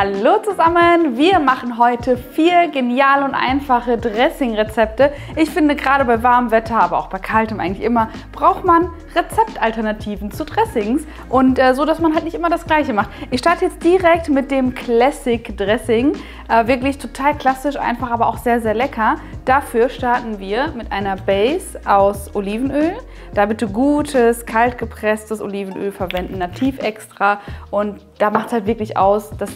Hallo zusammen! Wir machen heute 4 geniale und einfache Dressing-Rezepte. Ich finde, gerade bei warmem Wetter, aber auch bei kaltem eigentlich immer, braucht man Rezeptalternativen zu Dressings und so, dass man halt nicht immer das Gleiche macht. Ich starte jetzt direkt mit dem Classic Dressing. Wirklich total klassisch, einfach, aber auch sehr, sehr lecker. Dafür starten wir mit einer Base aus Olivenöl. Da bitte gutes, kalt gepresstes Olivenöl verwenden, nativ extra. Und da macht es halt wirklich aus, dass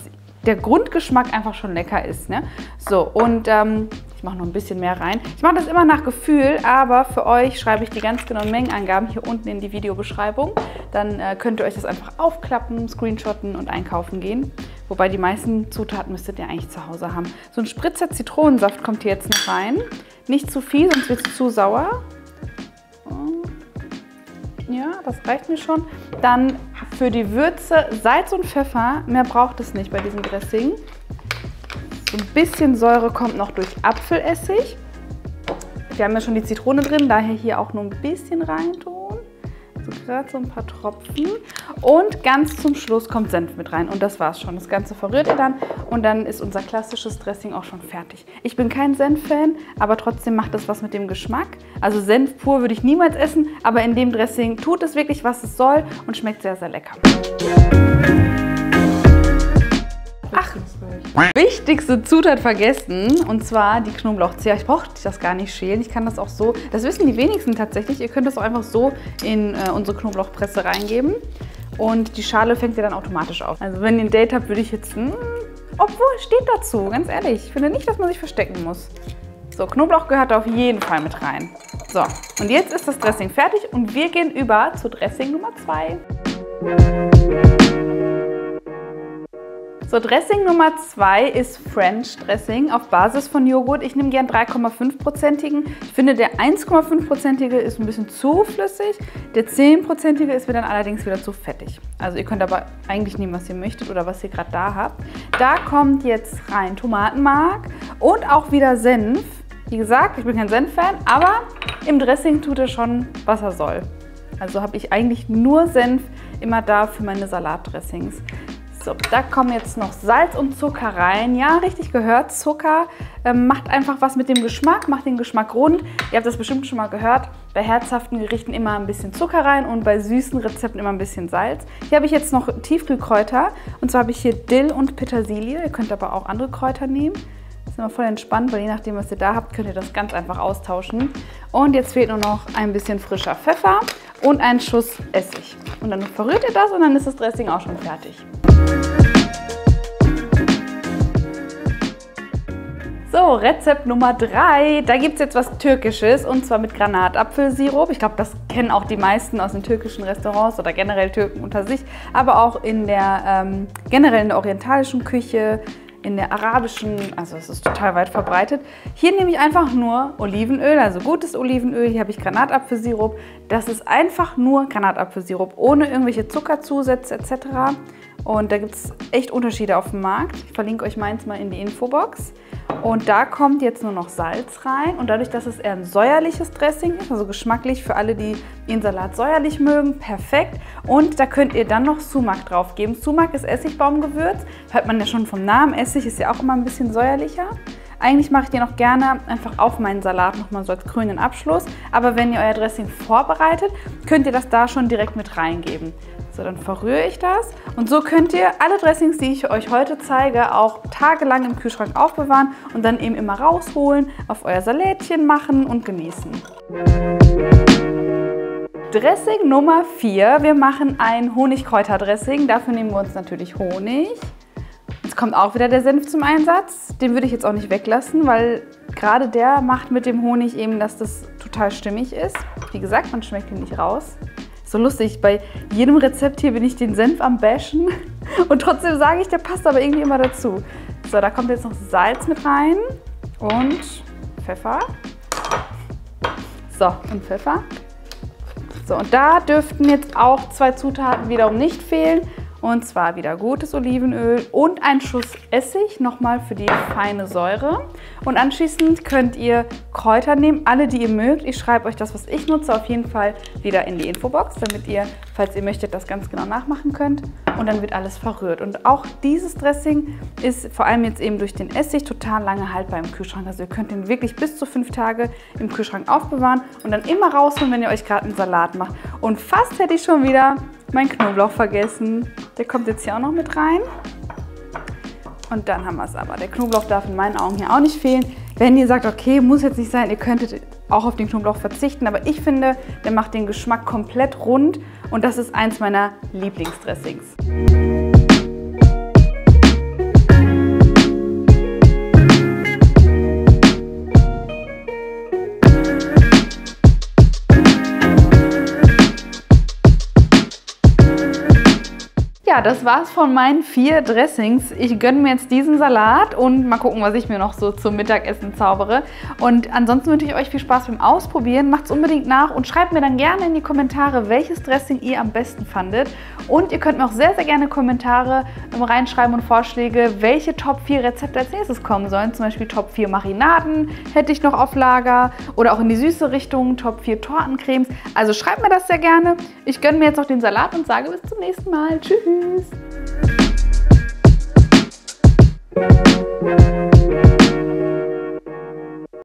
der Grundgeschmack einfach schon lecker ist. Ne? So, und ich mache noch ein bisschen mehr rein. Ich mache das immer nach Gefühl, aber für euch schreibe ich die ganz genauen Mengenangaben hier unten in die Videobeschreibung. Dann könnt ihr euch das einfach aufklappen, screenshotten und einkaufen gehen. Wobei die meisten Zutaten müsstet ihr eigentlich zu Hause haben. So ein Spritzer Zitronensaft kommt hier jetzt noch rein. Nicht zu viel, sonst wird es zu sauer. Ja, das reicht mir schon. Dann für die Würze Salz und Pfeffer. Mehr braucht es nicht bei diesem Dressing. So ein bisschen Säure kommt noch durch Apfelessig. Wir haben ja schon die Zitrone drin, daher hier auch nur ein bisschen reintun. So gerade so ein paar Tropfen. Und ganz zum Schluss kommt Senf mit rein. Und das war's schon. Das Ganze verrührt ihr dann und dann ist unser klassisches Dressing auch schon fertig. Ich bin kein Senf-Fan, aber trotzdem macht das was mit dem Geschmack. Also Senf pur würde ich niemals essen, aber in dem Dressing tut es wirklich, was es soll und schmeckt sehr, sehr lecker. Ach, wichtigste Zutat vergessen, und zwar die Knoblauchzehe. Ich brauche das gar nicht schälen, ich kann das auch so, das wissen die wenigsten tatsächlich, ihr könnt das auch einfach so in unsere Knoblauchpresse reingeben und die Schale fängt ihr dann automatisch auf. Also wenn ihr ein Date habt, würde ich jetzt, obwohl, steht dazu, ganz ehrlich, ich finde nicht, dass man sich verstecken muss. So, Knoblauch gehört auf jeden Fall mit rein. So, und jetzt ist das Dressing fertig und wir gehen über zu Dressing Nummer 2. So, Dressing Nummer 2 ist French Dressing auf Basis von Joghurt. Ich nehme gern 3,5%igen. Ich finde, der 1,5%ige ist ein bisschen zu flüssig. Der 10%ige ist mir dann allerdings wieder zu fettig. Also ihr könnt aber eigentlich nehmen, was ihr möchtet oder was ihr gerade da habt. Da kommt jetzt rein Tomatenmark und auch wieder Senf. Wie gesagt, ich bin kein Senf-Fan, aber im Dressing tut er schon, was er soll. Also habe ich eigentlich nur Senf immer da für meine Salatdressings. So, da kommen jetzt noch Salz und Zucker rein. Ja, richtig gehört, Zucker macht einfach was mit dem Geschmack, macht den Geschmack rund. Ihr habt das bestimmt schon mal gehört, bei herzhaften Gerichten immer ein bisschen Zucker rein und bei süßen Rezepten immer ein bisschen Salz. Hier habe ich jetzt noch Tiefkühlkräuter und zwar habe ich hier Dill und Petersilie. Ihr könnt aber auch andere Kräuter nehmen. Das ist immer voll entspannt, weil je nachdem, was ihr da habt, könnt ihr das ganz einfach austauschen. Und jetzt fehlt nur noch ein bisschen frischer Pfeffer und ein Schuss Essig. Und dann verrührt ihr das und dann ist das Dressing auch schon fertig. So, Rezept Nummer 3. Da gibt es jetzt was Türkisches und zwar mit Granatapfelsirup. Ich glaube, das kennen auch die meisten aus den türkischen Restaurants oder generell Türken unter sich, aber auch in der generell in der orientalischen Küche, in der arabischen, also es ist total weit verbreitet. Hier nehme ich einfach nur Olivenöl, also gutes Olivenöl. Hier habe ich Granatapfelsirup. Das ist einfach nur Granatapfelsirup, ohne irgendwelche Zuckerzusätze etc. Und da gibt es echt Unterschiede auf dem Markt. Ich verlinke euch meins mal in die Infobox. Und da kommt jetzt nur noch Salz rein. Und dadurch, dass es eher ein säuerliches Dressing ist, also geschmacklich für alle, die ihren Salat säuerlich mögen, perfekt. Und da könnt ihr dann noch Sumak drauf geben. Sumak ist Essigbaumgewürz. Hört man ja schon vom Namen. Essig ist ja auch immer ein bisschen säuerlicher. Eigentlich mache ich den auch gerne einfach auf meinen Salat nochmal so als krönenden Abschluss. Aber wenn ihr euer Dressing vorbereitet, könnt ihr das da schon direkt mit reingeben. So, dann verrühre ich das und so könnt ihr alle Dressings, die ich euch heute zeige, auch tagelang im Kühlschrank aufbewahren und dann eben immer rausholen, auf euer Salätchen machen und genießen. Dressing Nummer 4. Wir machen ein Honigkräuterdressing. Dafür nehmen wir uns natürlich Honig. Jetzt kommt auch wieder der Senf zum Einsatz. Den würde ich jetzt auch nicht weglassen, weil gerade der macht mit dem Honig eben, dass das total stimmig ist. Wie gesagt, man schmeckt ihn nicht raus. So lustig, bei jedem Rezept hier bin ich den Senf am Bashen und trotzdem sage ich, der passt aber irgendwie immer dazu. So, da kommt jetzt noch Salz mit rein und Pfeffer. So, und Pfeffer. So, und da dürften jetzt auch 2 Zutaten wiederum nicht fehlen. Und zwar wieder gutes Olivenöl und ein Schuss Essig, nochmal für die feine Säure. Und anschließend könnt ihr Kräuter nehmen, alle, die ihr mögt. Ich schreibe euch das, was ich nutze, auf jeden Fall wieder in die Infobox, damit ihr, falls ihr möchtet, das ganz genau nachmachen könnt. Und dann wird alles verrührt. Und auch dieses Dressing ist vor allem jetzt eben durch den Essig total lange haltbar im Kühlschrank. Also ihr könnt den wirklich bis zu 5 Tage im Kühlschrank aufbewahren und dann immer rausholen, wenn ihr euch gerade einen Salat macht. Und fast hätte ich schon wieder meinen Knoblauch vergessen. Der kommt jetzt hier auch noch mit rein. Und dann haben wir es aber. Der Knoblauch darf in meinen Augen hier auch nicht fehlen. Wenn ihr sagt, okay, muss jetzt nicht sein, ihr könntet auch auf den Knoblauch verzichten. Aber ich finde, der macht den Geschmack komplett rund. Und das ist eins meiner Lieblingsdressings. Ja, das war's von meinen 4 Dressings. Ich gönne mir jetzt diesen Salat und mal gucken, was ich mir noch so zum Mittagessen zaubere. Und ansonsten wünsche ich euch viel Spaß beim Ausprobieren. Macht's unbedingt nach und schreibt mir dann gerne in die Kommentare, welches Dressing ihr am besten fandet. Und ihr könnt mir auch sehr, sehr gerne Kommentare reinschreiben und Vorschläge, welche Top 4 Rezepte als nächstes kommen sollen. Zum Beispiel Top 4 Marinaden hätte ich noch auf Lager oder auch in die süße Richtung Top 4 Tortencremes. Also schreibt mir das sehr gerne. Ich gönne mir jetzt noch den Salat und sage bis zum nächsten Mal. Tschüss!